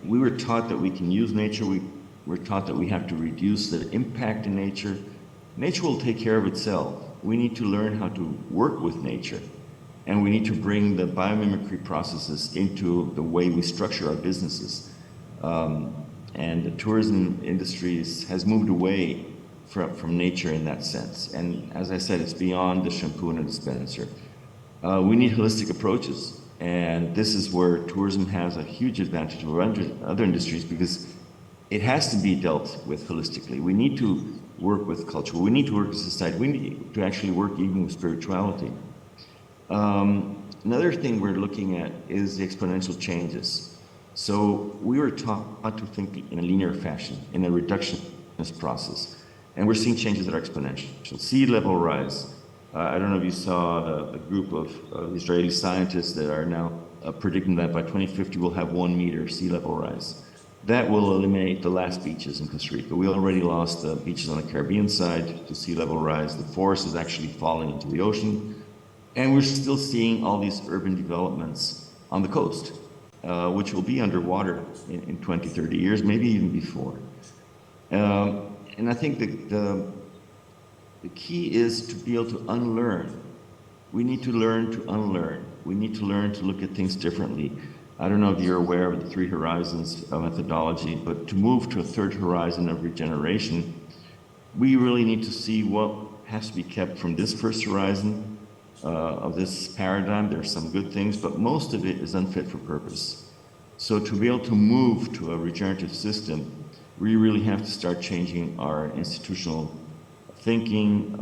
We were taught that we can use nature. We're taught that we have to reduce the impact in nature. Nature will take care of itself. We need to learn how to work with nature, and we need to bring the biomimicry processes into the way we structure our businesses. And the tourism industry has moved away from nature in that sense. And as I said, it's beyond the shampoo and the dispenser. We need holistic approaches. And this is where tourism has a huge advantage over other industries, because it has to be dealt with holistically. We need to work with culture. We need to work with society. We need to actually work even with spirituality. Another thing we're looking at is the exponential changes. So we were taught to think in a linear fashion, in a reductionist process. And we're seeing changes that are exponential. Sea level rise. I don't know if you saw a group of Israeli scientists that are now predicting that by 2050 we'll have 1 meter sea level rise. That will eliminate the last beaches in Costa Rica. We already lost the beaches on the Caribbean side to sea level rise. The forest is actually falling into the ocean. And we're still seeing all these urban developments on the coast, which will be underwater in 20, 30 years, maybe even before. And I think the key is to be able to unlearn. We need to learn to unlearn. We need to learn to look at things differently. I don't know if you're aware of the 3 horizons methodology, but to move to a 3rd horizon of regeneration, we really need to see what has to be kept from this 1st horizon of this paradigm. There are some good things, but most of it is unfit for purpose. So to be able to move to a regenerative system, we really have to start changing our institutional thinking.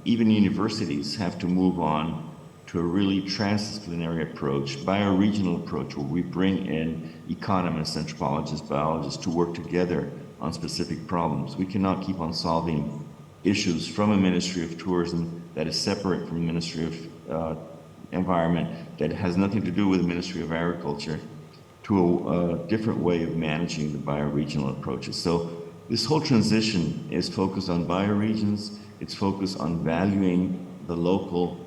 Even universities have to move on to a really transdisciplinary approach, bioregional approach, where we bring in economists, anthropologists, biologists to work together on specific problems. We cannot keep on solving issues from a Ministry of Tourism that is separate from the Ministry of Environment, that has nothing to do with the Ministry of Agriculture, to a different way of managing the bioregional approaches. So this whole transition is focused on bioregions. It's focused on valuing the local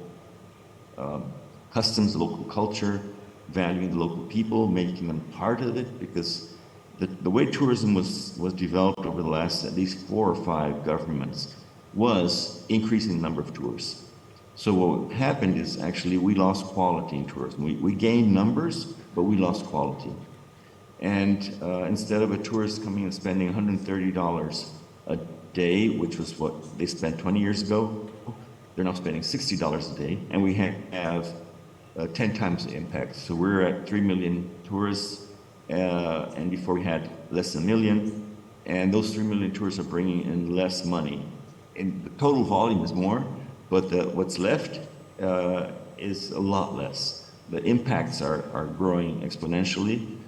customs, the local culture, valuing the local people, making them part of it, because the way tourism was developed over the last at least 4 or 5 governments was increasing the number of tourists. So what happened is actually we lost quality in tourism. We gained numbers, but we lost quality. And instead of a tourist coming and spending $130 a day, which was what they spent 20 years ago, they're now spending $60 a day, and we have 10 times the impact. So we're at 3 million tourists, and before we had less than a million, and those 3 million tourists are bringing in less money. And the total volume is more, but what's left is a lot less. The impacts are growing exponentially.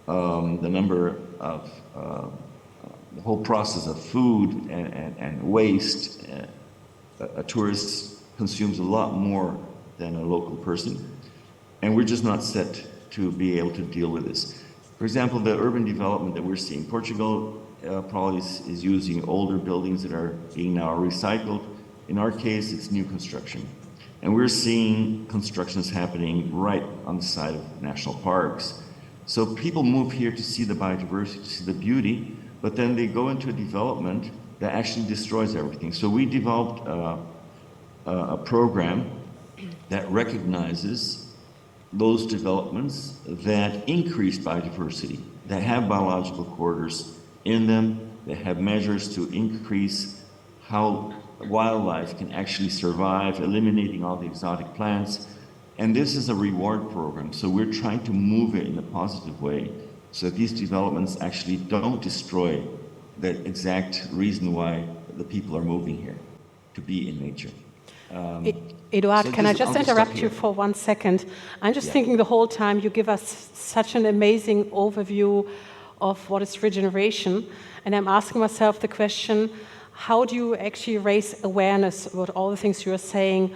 The number of the whole process of food and waste, a tourist consumes a lot more than a local person, and we're just not set to be able to deal with this. For example, the urban development that we're seeing, Portugal probably is using older buildings that are being now recycled. In our case, it's new construction. And we're seeing constructions happening right on the side of national parks. So people move here to see the biodiversity, to see the beauty, but then they go into a development that actually destroys everything. So we developed a program that recognizes those developments that increase biodiversity, that have biological corridors in them, that have measures to increase how wildlife can actually survive, eliminating all the exotic plants. And this is a reward program, so we're trying to move it in a positive way so that these developments actually don't destroy the exact reason why the people are moving here, to be in nature.
Eduard,
so
can I just interrupt you for 1 second? I'm just thinking the whole time you give us such an amazing overview of what is regeneration, and I'm asking myself the question, how do you actually raise awareness about all the things you are saying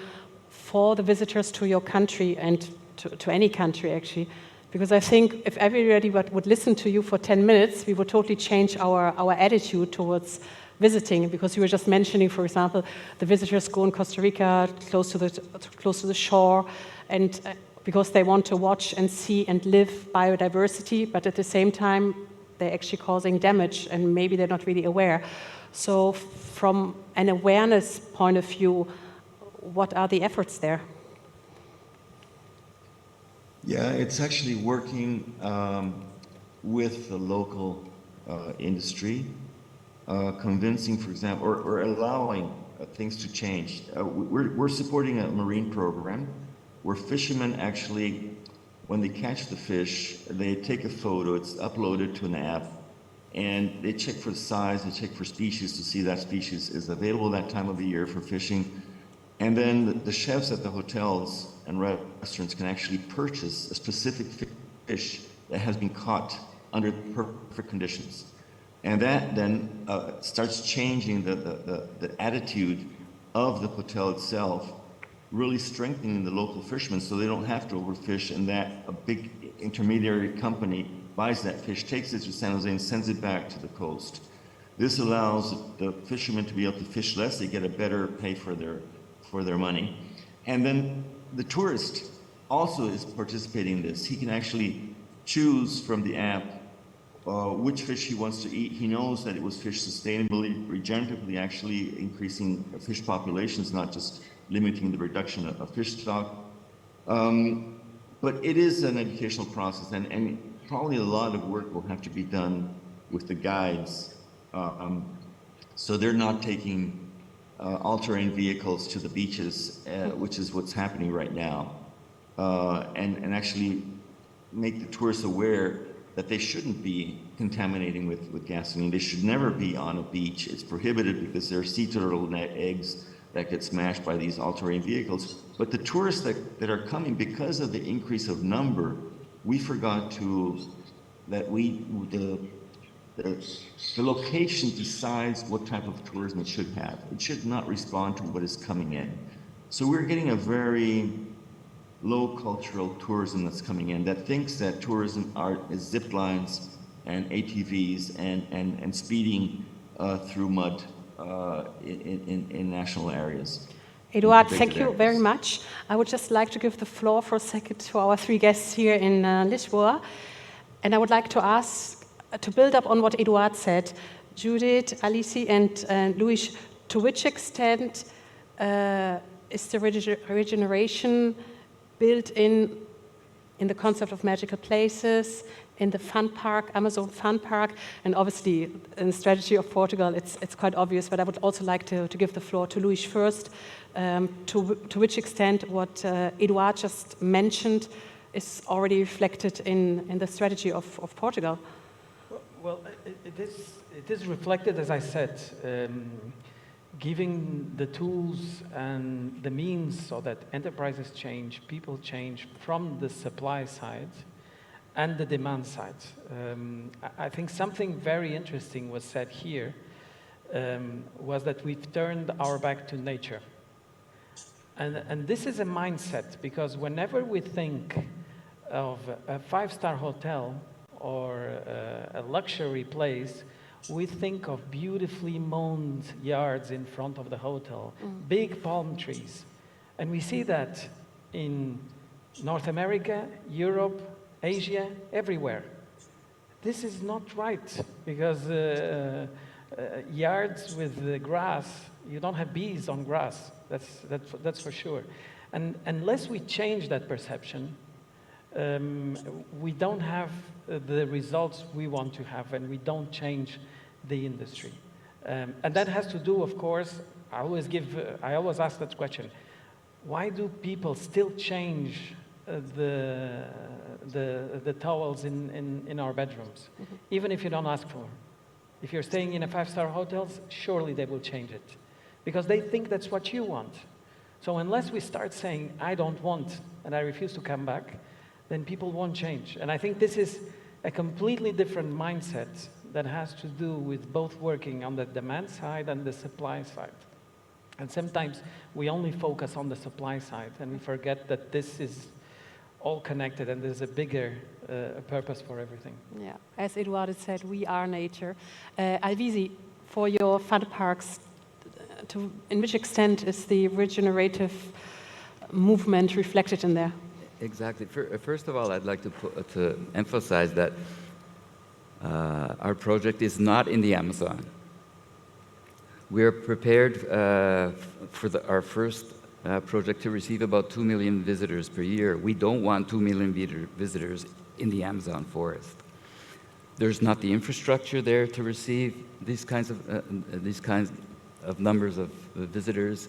for the visitors to your country and to any country actually? Because I think if everybody would listen to you for 10 minutes, we would totally change our attitude towards visiting, because you were just mentioning, for example, the visitors go in Costa Rica close to the shore, and because they want to watch and see and live biodiversity, but at the same time they're actually causing damage and maybe they're not really aware. So from an awareness point of view, what are the efforts there?
Yeah, it's actually working with the local industry, convincing, for example, or allowing things to change. We're supporting a marine program where fishermen actually, when they catch the fish, they take a photo, it's uploaded to an app, and they check for the size, they check for species to see that species is available that time of the year for fishing. And then the chefs at the hotels and restaurants can actually purchase a specific fish that has been caught under perfect conditions. And that then starts changing the attitude of the hotel itself, really strengthening the local fishermen so they don't have to overfish, and that a big intermediary company buys that fish, takes it to San Jose and sends it back to the coast. This allows the fishermen to be able to fish less, they get a better pay for their money. And then the tourist also is participating in this. He can actually choose from the app which fish he wants to eat. He knows that it was fished sustainably, regeneratively, actually increasing fish populations, not just limiting the reduction of fish stock. But it is an educational process, and probably a lot of work will have to be done with the guides. So they're not taking all-terrain vehicles to the beaches, which is what's happening right now, and actually make the tourists aware that they shouldn't be contaminating with gasoline. They should never be on a beach. It's prohibited because there are sea turtle eggs that get smashed by these all-terrain vehicles. But the tourists that are coming, because of the increase of number, we forgot that the location decides what type of tourism it should have. It should not respond to what is coming in. So we're getting a very low cultural tourism that's coming in that thinks that tourism is zip lines and ATVs and speeding through mud in national areas.
Eduard, thank you very much. I would just like to give the floor for a second to our three guests here in Lisboa. And I would like to ask, to build up on what Eduard said, Judith, Alice, and Luís, to which extent is the regeneration built in in the concept of magical places, in the fun park, Amazon Fun Park, and obviously in the strategy of Portugal, it's quite obvious, but I would also like to give the floor to Luís first, to which extent what Eduard just mentioned is already reflected in the strategy of Portugal.
Well, it is reflected, as I said, giving the tools and the means so that enterprises change, people change from the supply side and the demand side. I think something very interesting was said here, was that we've turned our back to nature. And this is a mindset, because whenever we think of a five-star hotel or a luxury place, we think of beautifully mown yards in front of the hotel, big palm trees. And we see that in North America, Europe, Asia, everywhere. This is not right, because yards with grass, you don't have bees on grass, that's for sure. And unless we change that perception, we don't have the results we want to have, and we don't change the industry. And that has to do, of course, I always ask that question, why do people still change the towels in our bedrooms, even if you don't ask for? If you're staying in a five-star hotel, surely they will change it, because they think that's what you want. So unless we start saying, I don't want, and I refuse to come back, then people won't change. And I think this is a completely different mindset that has to do with both working on the demand side and the supply side. And sometimes we only focus on the supply side, and we forget that this is all connected, and there's a bigger purpose for everything.
Yeah, as Eduard said, we are nature. Alvise, for your fun parks, in which extent is the regenerative movement reflected in there?
Exactly. First of all, I'd like to emphasize that our project is not in the Amazon. We're prepared for our first project to receive about 2 million visitors per year. We don't want 2 million visitors in the Amazon forest. There's not the infrastructure there to receive these kinds of numbers of visitors.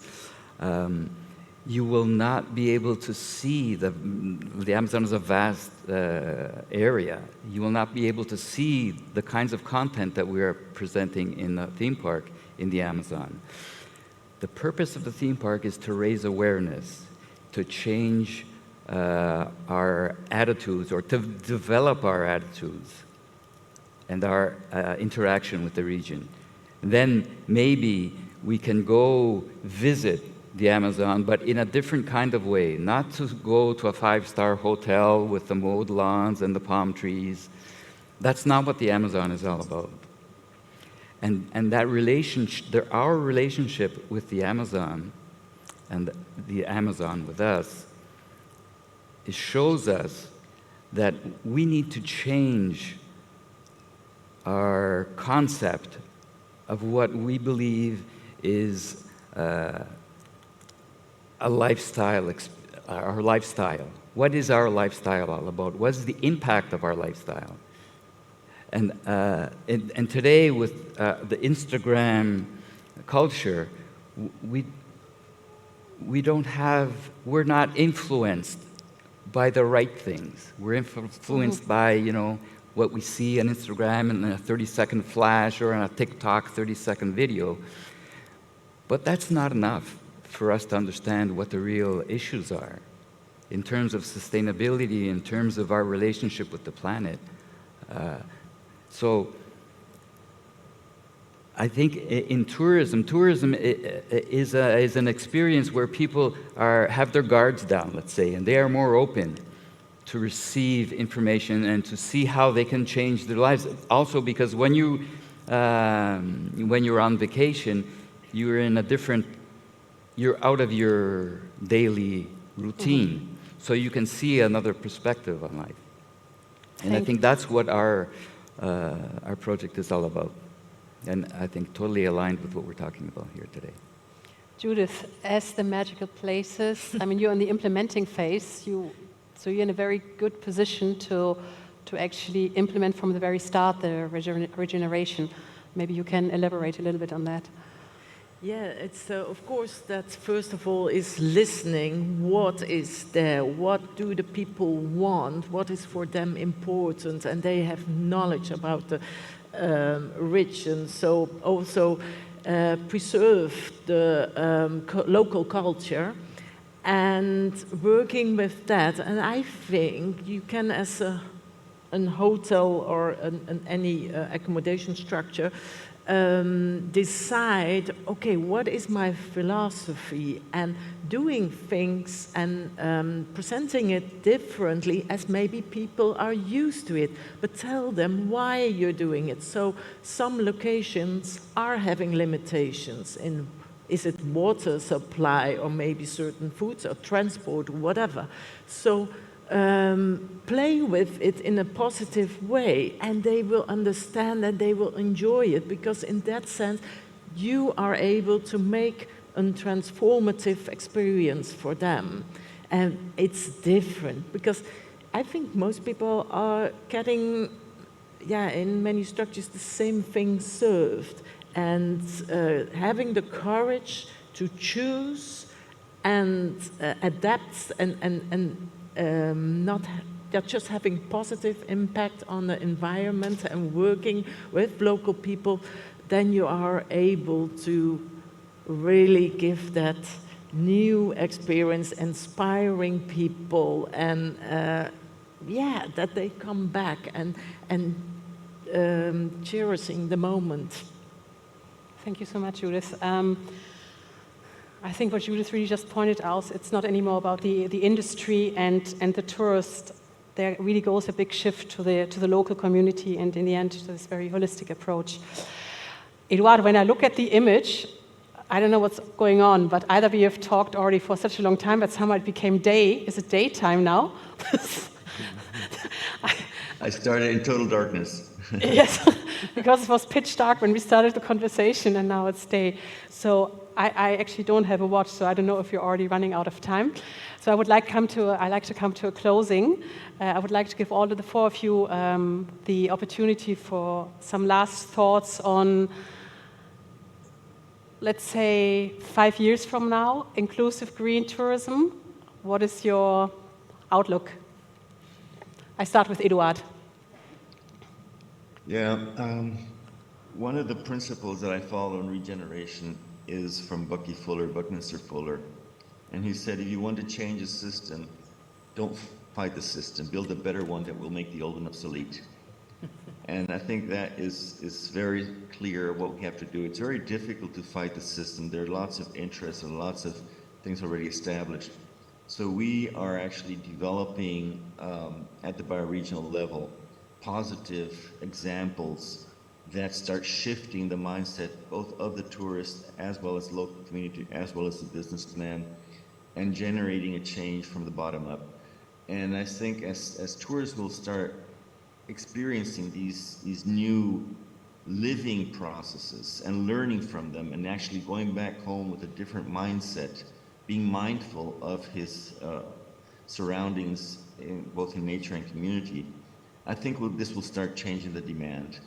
You will not be able to see the Amazon is a vast area. You will not be able to see the kinds of content that we are presenting in the theme park in the Amazon. The purpose of the theme park is to raise awareness, to change our attitudes, or to develop our attitudes and our interaction with the region. Then maybe we can go visit the Amazon, but in a different kind of way, not to go to a five-star hotel with the mowed lawns and the palm trees. That's not what the Amazon is all about. And that relationship, our relationship with the Amazon and the Amazon with us, it shows us that we need to change our concept of what we believe is a lifestyle, our lifestyle. What is our lifestyle all about? What is the impact of our lifestyle? And today with the Instagram culture, we're not influenced by the right things. We're influenced by, what we see on Instagram in a 30-second flash or on a TikTok 30-second video. But that's not enough for us to understand what the real issues are in terms of sustainability, in terms of our relationship with the planet. So I think in tourism is an experience where people have their guards down, let's say, and they are more open to receive information and to see how they can change their lives. Also because when you're on vacation, you're out of your daily routine, so you can see another perspective on life. And I think that's what our project is all about. And I think totally aligned with what we're talking about here today.
Judith, as the magical places, you're in the implementing phase. You So you're in a very good position to actually implement from the very start the regeneration. Maybe you can elaborate a little bit on that.
Yeah, it's of course that first of all is listening. What is there? What do the people want? What is for them important? And they have knowledge about the region. So also preserve the local culture and working with that. And I think you can, as a hotel or any accommodation structure, decide, okay, what is my philosophy, and doing things and presenting it differently as maybe people are used to it, but tell them why you're doing it. So some locations are having limitations in, is it water supply or maybe certain foods or transport or whatever. So play with it in a positive way, and they will understand and they will enjoy it, because in that sense you are able to make a transformative experience for them. And it's different, because I think most people are getting, in many structures, the same thing served, and having the courage to choose and adapt and not just having positive impact on the environment and working with local people, then you are able to really give that new experience, inspiring people, and that they come back and cherishing the moment.
Thank you so much, Judith. I think what Judith really just pointed out, it's not anymore about the industry and the tourist. There really goes a big shift to the local community, and in the end, to this very holistic approach. Eduard, when I look at the image, I don't know what's going on, but either we have talked already for such a long time, but somehow it became day. Is it daytime now?
I started in total darkness.
Yes, because it was pitch dark when we started the conversation, and now it's day. So I actually don't have a watch, so I don't know if you're already running out of time. So I like to come to a closing. I would like to give all of the four of you the opportunity for some last thoughts on, let's say, 5 years from now, inclusive green tourism. What is your outlook? I start with Eduard.
Yeah, one of the principles that I follow in regeneration is from Buckminster Fuller. And he said, if you want to change a system, don't fight the system, build a better one that will make the old one obsolete. And I think that is very clear what we have to do. It's very difficult to fight the system. There are lots of interests and lots of things already established. So we are actually developing at the bioregional level positive examples that start shifting the mindset both of the tourist as well as local community as well as the businessman, and generating a change from the bottom up. And I think as tourists will start experiencing these new living processes and learning from them, and actually going back home with a different mindset, being mindful of his surroundings, both in nature and community, I think this will start changing the demand.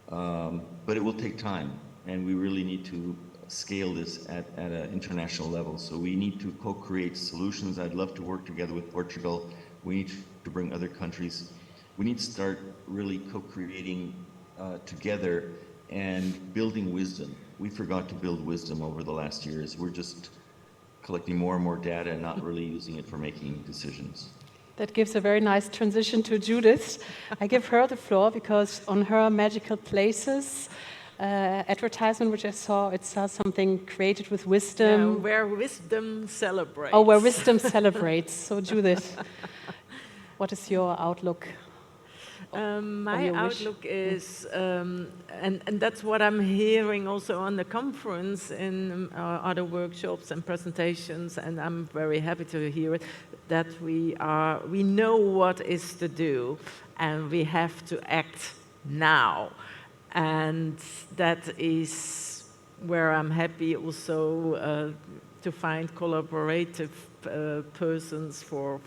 But it will take time, and we really need to scale this at an international level. So we need to co-create solutions. I'd love to work together with Portugal. We need to bring other countries. We need to start really co-creating together and building wisdom. We forgot to build wisdom over the last years. We're just collecting more and more data and not really using it for making decisions.
That gives a very nice transition to Judith. I give her the floor because on her Magical Places advertisement, which I saw, it says something created with wisdom.
Yeah, where wisdom celebrates.
Oh, where wisdom celebrates. So Judith, what is your outlook?
My outlook is, and that's what I'm hearing also on the conference in other workshops and presentations, and I'm very happy to hear it, that we know what is to do, and we have to act now. And that is where I'm happy also to find collaborative persons for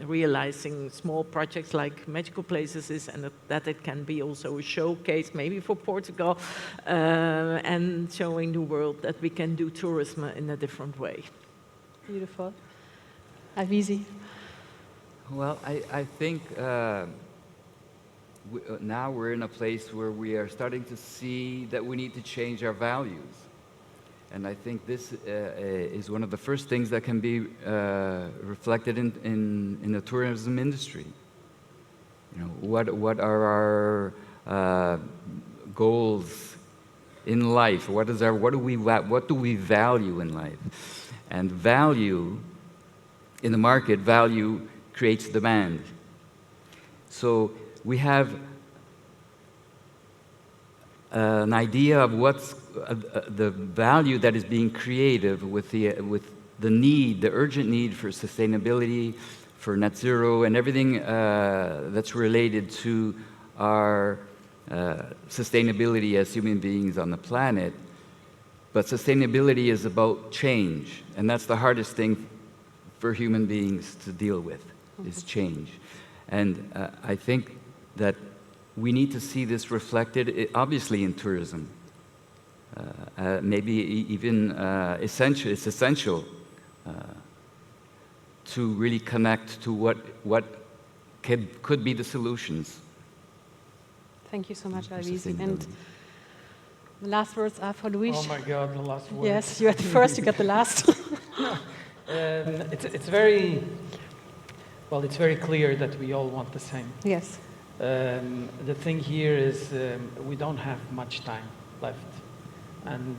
realizing small projects like Magical Places is, and that it can be also a showcase maybe for Portugal, and showing the world that we can do tourism in a different way.
Beautiful. Alvise?
Well, I think now we're in a place where we are starting to see that we need to change our values. And I think this is one of the first things that can be reflected in the tourism industry. You know, what are our goals in life? What do we value in life? And value in the market, value creates demand. So we have an idea of what's the value that is being created with the need, the urgent need for sustainability, for net zero, and everything that's related to our sustainability as human beings on the planet. But sustainability is about change, and that's the hardest thing for human beings to deal with, is change. And I think that we need to see this reflected, obviously, in tourism. Maybe even essential. It's essential to really connect to what could be the solutions.
Thank you so much, Alvise. And the last words are for Luís.
Oh my God, the last words.
Yes, you had the first, you got the last.
It's very, well, it's very clear that we all want the same.
Yes.
The thing here is we don't have much time left. And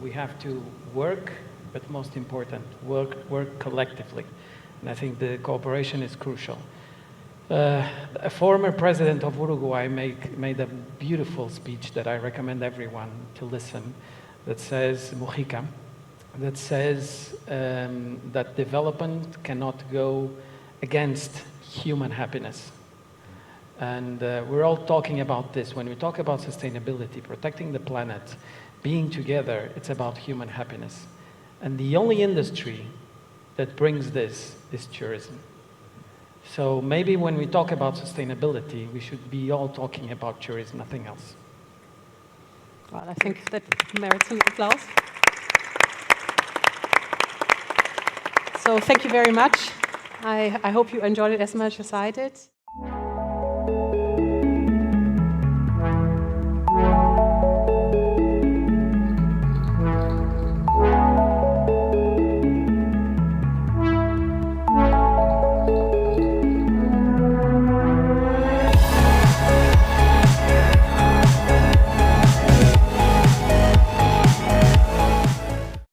we have to work, but most important, work collectively. And I think the cooperation is crucial. A former president of Uruguay made a beautiful speech that I recommend everyone to listen, that says, Mujica, that says that development cannot go against human happiness. And we're all talking about this. When we talk about sustainability, protecting the planet, being together, it's about human happiness. And the only industry that brings this is tourism. So maybe when we talk about sustainability, we should be all talking about tourism, nothing else.
Well, I think that merits an applause. So thank you very much. I hope you enjoyed it as much as I did.